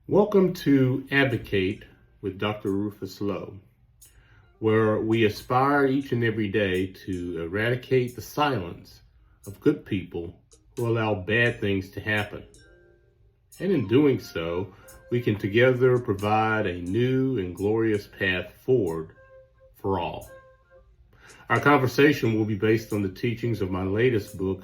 Welcome to Advocate with Dr. Rufus Lowe, where we aspire each and every day to eradicate the silence of good people who allow bad things to happen. And in doing so, we can together provide a new and glorious path forward for all. Our conversation will be based on the teachings of my latest book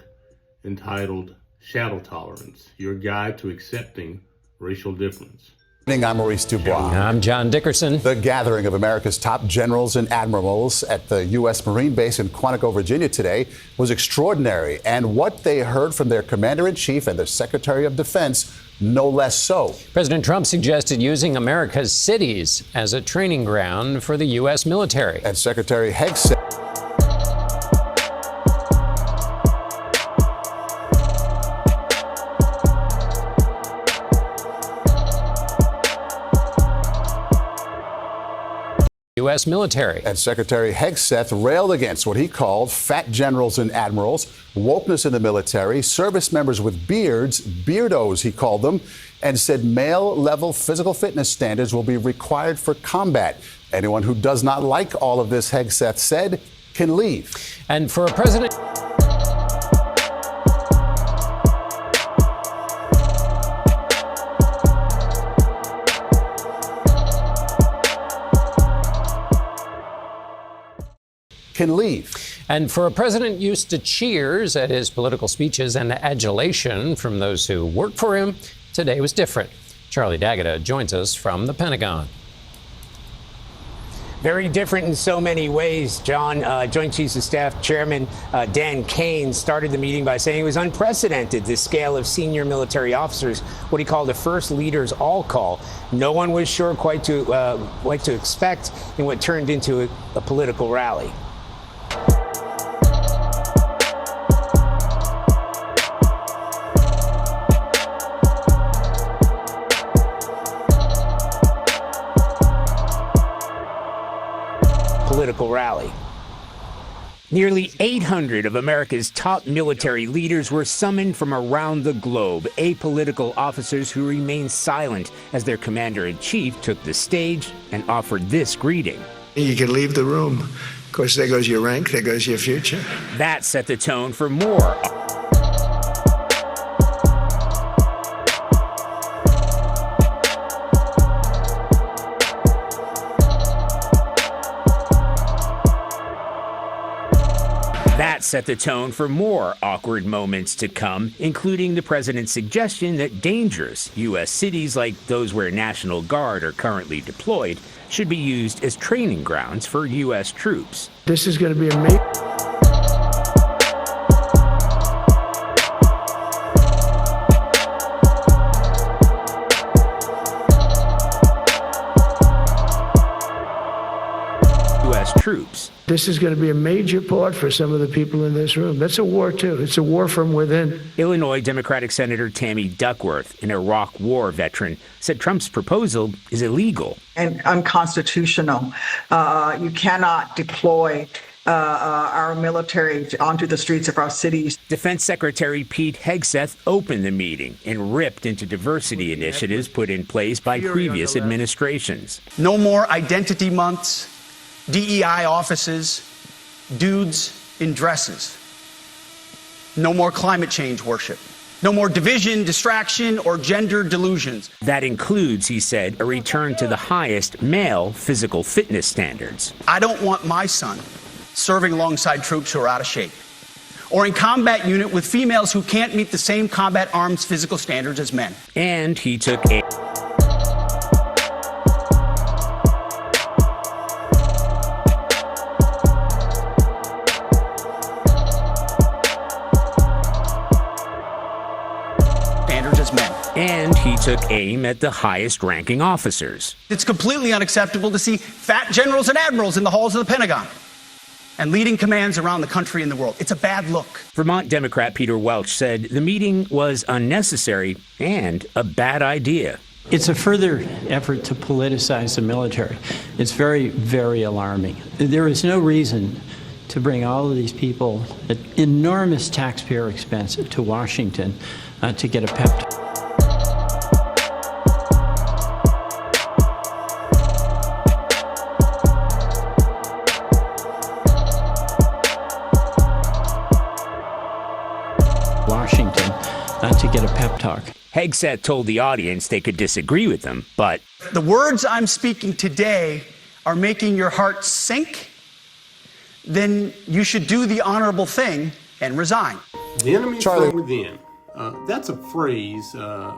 entitled Shadow Tolerance, Your Guide to Accepting Racial Difference. I'm Maurice Dubois. I'm John Dickerson. The gathering of America's top generals and admirals at the U.S. Marine Base in Quantico, Virginia today was extraordinary, and what they heard from their commander-in-chief and their Secretary of Defense, no less so. President Trump suggested using America's cities as a training ground for the U.S. military. And Secretary Hegseth said U.S. military. And Secretary Hegseth railed against what he called fat generals and admirals, wokeness in the military, service members with beards, beardos he called them, and said male-level physical fitness standards will be required for combat. Anyone who does not like all of this, Hegseth said, can leave. And for a president... can leave. And for a president used to cheers at his political speeches and adulation from those who work for him, today was different. Charlie D'Agata joins us from the Pentagon. Very different in so many ways, John. Joint Chiefs of Staff Chairman Dan Kane started the meeting by saying it was unprecedented, the scale of senior military officers, what he called the first leaders all call. No one was sure quite to expect in what turned into a political rally. Political rally. Nearly 800 of America's top military leaders were summoned from around the globe, apolitical officers who remained silent as their commander-in-chief took the stage and offered this greeting. You can leave the room. Of course, there goes your rank, there goes your future. That set the tone for more. That set the tone for more awkward moments to come, including the president's suggestion that dangerous U.S. cities like those where National Guard are currently deployed should be used as training grounds for U.S. troops. This is going to be amazing. U.S. troops. This is going to be a major part for some of the people in this room. That's a war, too. It's a war from within. Illinois Democratic Senator Tammy Duckworth, an Iraq War veteran, said Trump's proposal is illegal and unconstitutional. You cannot deploy our military onto the streets of our cities. Defense Secretary Pete Hegseth opened the meeting and ripped into diversity initiatives put in place by previous administrations. No more identity months, DEI offices, dudes in dresses. No more climate change worship. No more division, distraction, or gender delusions. That includes, he said, a return to the highest male physical fitness standards. I don't want my son serving alongside troops who are out of shape, or in combat unit with females who can't meet the same combat arms physical standards as men. And he took a And he took aim at the highest-ranking officers. It's completely unacceptable to see fat generals and admirals in the halls of the Pentagon and leading commands around the country and the world. It's a bad look. Vermont Democrat Peter Welch said the meeting was unnecessary and a bad idea. It's a further effort to politicize the military. It's very, very alarming. There is no reason to bring all of these people at enormous taxpayer expense to Washington to get a pep talk. Hegseth told the audience they could disagree with him, but The words I'm speaking today are making your heart sink, then you should do the honorable thing and resign. The enemy Charlie. from within. That's a phrase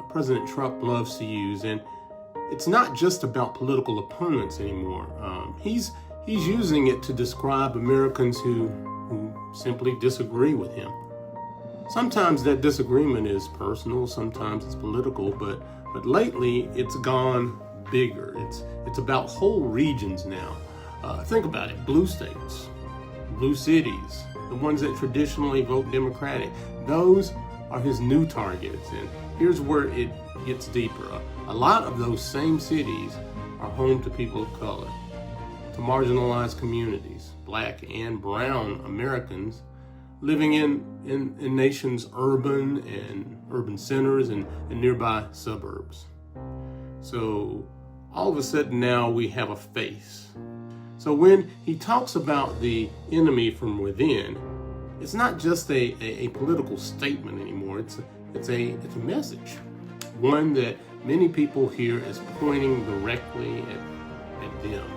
President Trump loves to use, and it's not just about political opponents anymore. He's using it to describe Americans who simply disagree with him. Sometimes that disagreement is personal, sometimes it's political, but lately it's gone bigger. It's about whole regions now. Think about it: blue states, blue cities, the ones that traditionally vote Democratic. Those are his new targets, and here's where it gets deeper. A lot of those same cities are home to people of color, to marginalized communities, black and brown Americans living in nation's urban centers and nearby suburbs. So all of a sudden now we have a face. So when he talks about the enemy from within, it's not just a political statement anymore. It's a message, one that many people hear as pointing directly at them.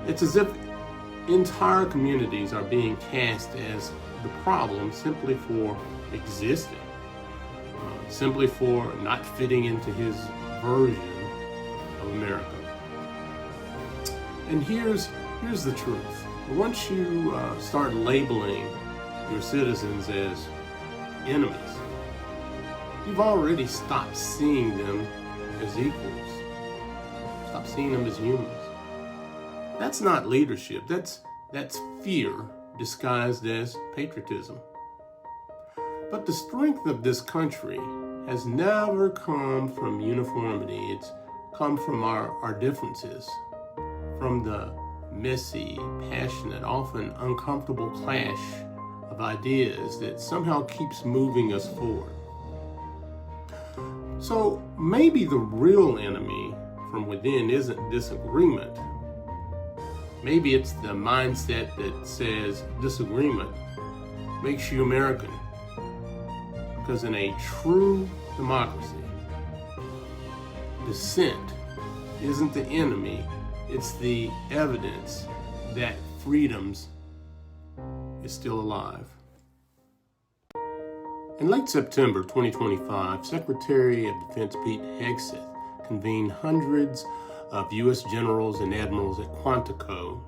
It's as if entire communities are being cast as the problem simply for existing, simply for not fitting into his version of America. And here's the truth. Once you start labeling your citizens as enemies, you've already stopped seeing them as equals. Stop seeing them as humans. That's not leadership. That's fear disguised as patriotism. But the strength of this country has never come from uniformity. It's come from our differences, from the messy, passionate, often uncomfortable clash of ideas that somehow keeps moving us forward. So maybe the real enemy from within isn't disagreement. Maybe it's the mindset that says disagreement makes you American. Because in a true democracy, dissent isn't the enemy, it's the evidence that freedoms is still alive. In late September 2025, Secretary of Defense Pete Hegseth convened hundreds of U.S. generals and admirals at Quantico,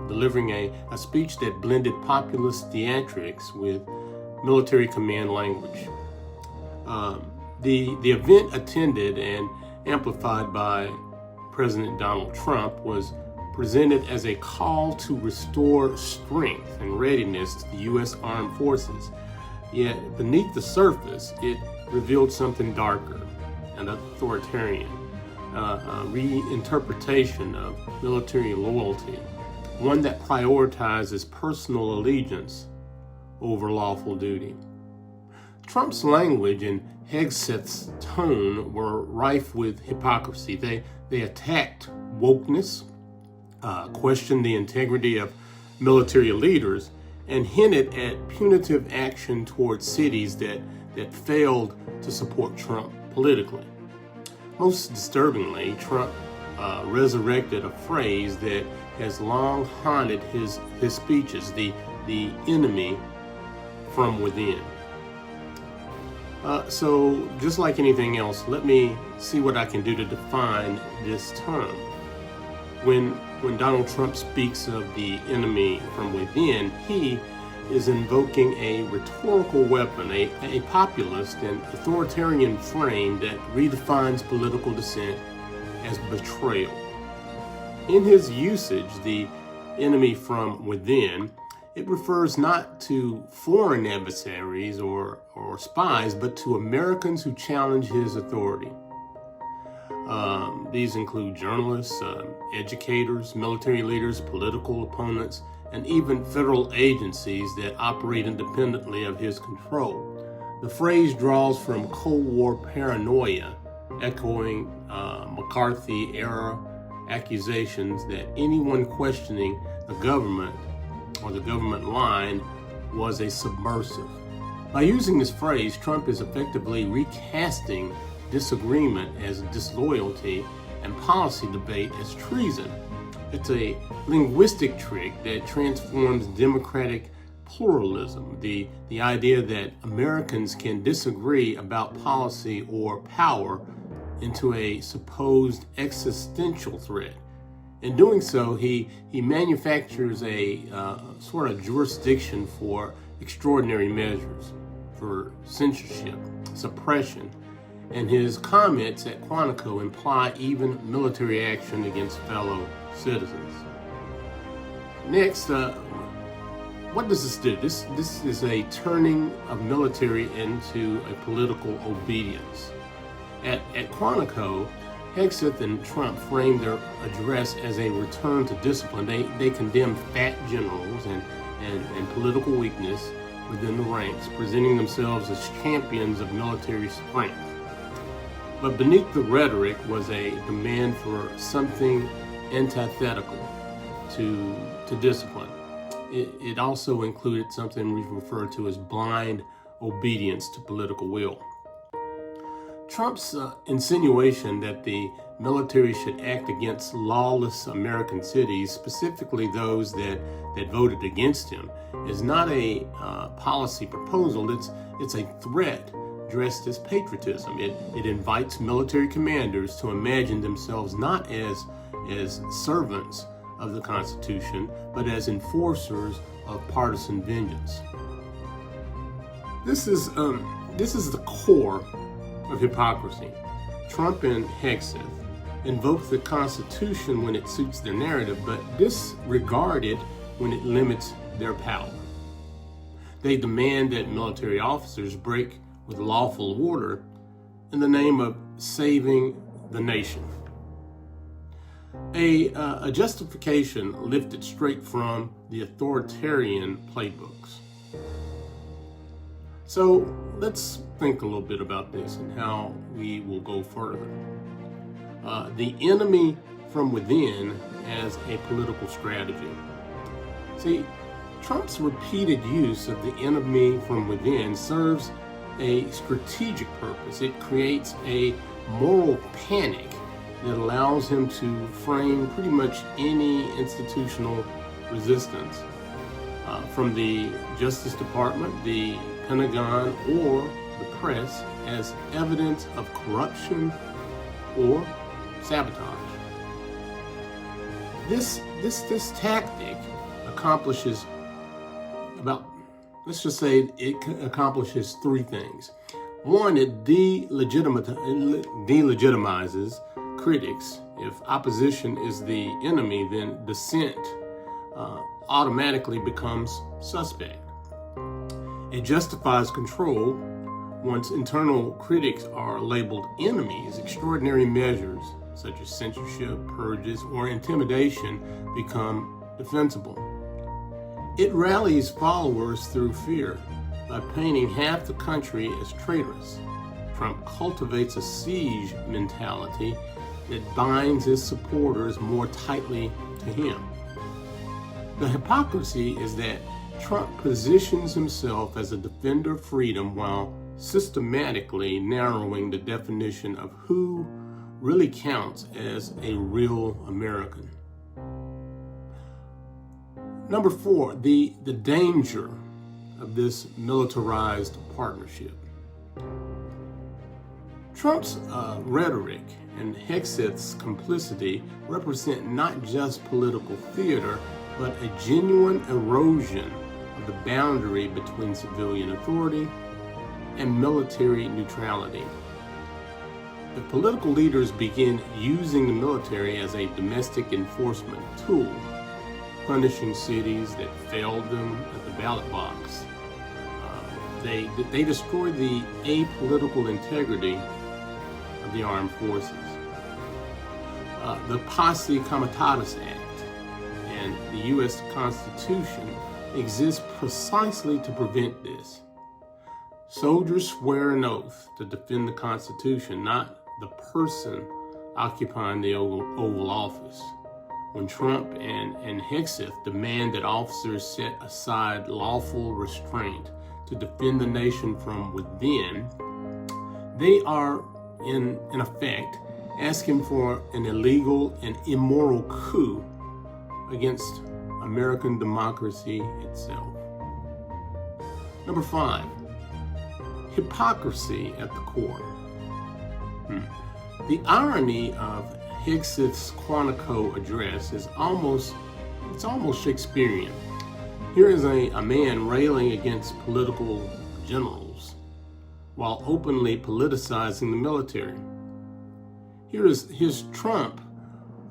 delivering a speech that blended populist theatrics with military command language. The event, attended and amplified by President Donald Trump, was presented as a call to restore strength and readiness to the U.S. Armed Forces. Yet beneath the surface, it revealed something darker and authoritarian, a reinterpretation of military loyalty, one that prioritizes personal allegiance over lawful duty. Trump's language and Hegseth's tone were rife with hypocrisy. They attacked wokeness, questioned the integrity of military leaders, and hinted at punitive action towards cities that failed to support Trump politically. Most disturbingly, Trump resurrected a phrase that has long haunted his speeches, the enemy from within. So just like anything else, let me see what I can do to define this term. When Donald Trump speaks of the enemy from within, he is invoking a rhetorical weapon, a populist and authoritarian frame that redefines political dissent as betrayal. In his usage, the enemy from within, it refers not to foreign adversaries or spies, but to Americans who challenge his authority. These include journalists, educators, military leaders, political opponents, and even federal agencies that operate independently of his control. The phrase draws from Cold War paranoia, echoing McCarthy-era accusations that anyone questioning the government or the government line was a subversive. By using this phrase, Trump is effectively recasting disagreement as disloyalty and policy debate as treason. It's a linguistic trick that transforms democratic pluralism, the idea that Americans can disagree about policy or power, into a supposed existential threat. In doing so, he manufactures a sort of jurisdiction for extraordinary measures, for censorship, suppression, and his comments at Quantico imply even military action against fellow citizens. Next, what does this do? This is a turning of military into a political obedience. At Quantico, Hegseth and Trump framed their address as a return to discipline. They condemned fat generals and political weakness within the ranks, presenting themselves as champions of military strength. But beneath the rhetoric was a demand for something antithetical to discipline. It also included something we refer to as blind obedience to political will. Trump's insinuation that the military should act against lawless American cities, specifically those that voted against him, is not a policy proposal. It's a threat dressed as patriotism. It invites military commanders to imagine themselves not as servants of the Constitution, but as enforcers of partisan vengeance. This is the core of hypocrisy. Trump and Hegseth invoke the Constitution when it suits their narrative, but disregard it when it limits their power. They demand that military officers break with lawful order in the name of saving the nation. A justification lifted straight from the authoritarian playbooks. So let's think a little bit about this and how we will go further. The enemy from within as a political strategy. See, Trump's repeated use of the enemy from within serves a strategic purpose. It creates a moral panic that allows him to frame pretty much any institutional resistance, from the Justice Department, the Pentagon, or the press, as evidence of corruption or sabotage. This tactic accomplishes let's just say it accomplishes three things. One, it delegitimizes critics. If opposition is the enemy, then dissent automatically becomes suspect. It justifies control. Once internal critics are labeled enemies, extraordinary measures such as censorship, purges, or intimidation become defensible. It rallies followers through fear by painting half the country as traitorous. Trump cultivates a siege mentality that binds his supporters more tightly to him. The hypocrisy is that Trump positions himself as a defender of freedom while systematically narrowing the definition of who really counts as a real American. Number 4, the danger of this militarized partnership. Trump's rhetoric and Hegseth's complicity represent not just political theater, but a genuine erosion of the boundary between civilian authority and military neutrality. If political leaders begin using the military as a domestic enforcement tool, punishing cities that failed them at the ballot box, they destroy the apolitical integrity of the armed forces. The Posse Comitatus Act and the U.S. Constitution exist precisely to prevent this. Soldiers swear an oath to defend the Constitution, not the person occupying the Oval Office. When Trump and Hegseth demand that officers set aside lawful restraint to defend the nation from within, they are, in effect, asking for an illegal and immoral coup against American democracy itself. Number 5, hypocrisy at the core. The irony of Hegseth's Quantico address is almost Shakespearean. Here is a man railing against political generals while openly politicizing the military. Here's Trump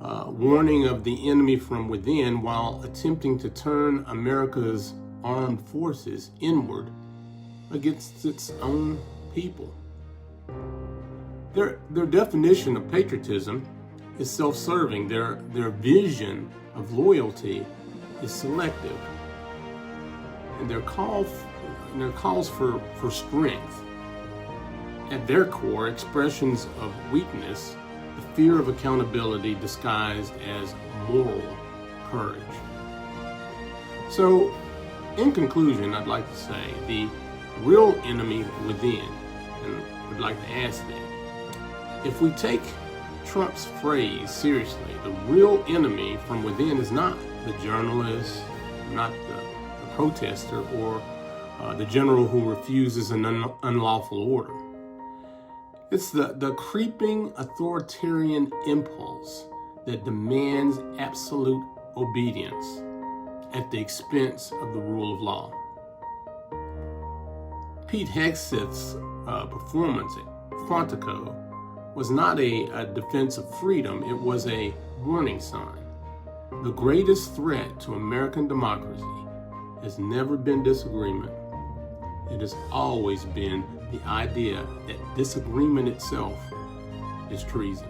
warning of the enemy from within while attempting to turn America's armed forces inward against its own people. Their definition of patriotism is self-serving. Their vision of loyalty is selective. And their calls for strength, at their core, expressions of weakness, the fear of accountability disguised as moral courage. So, in conclusion, I'd like to say the real enemy within, and would like to ask that, if we take Trump's phrase seriously, the real enemy from within is not the journalist, not the protester, or the general who refuses an unlawful order. It's the creeping authoritarian impulse that demands absolute obedience at the expense of the rule of law. Pete Hegseth's performance at Quantico was not a defense of freedom, it was a warning sign. The greatest threat to American democracy has never been disagreement. It has always been the idea that disagreement itself is treason.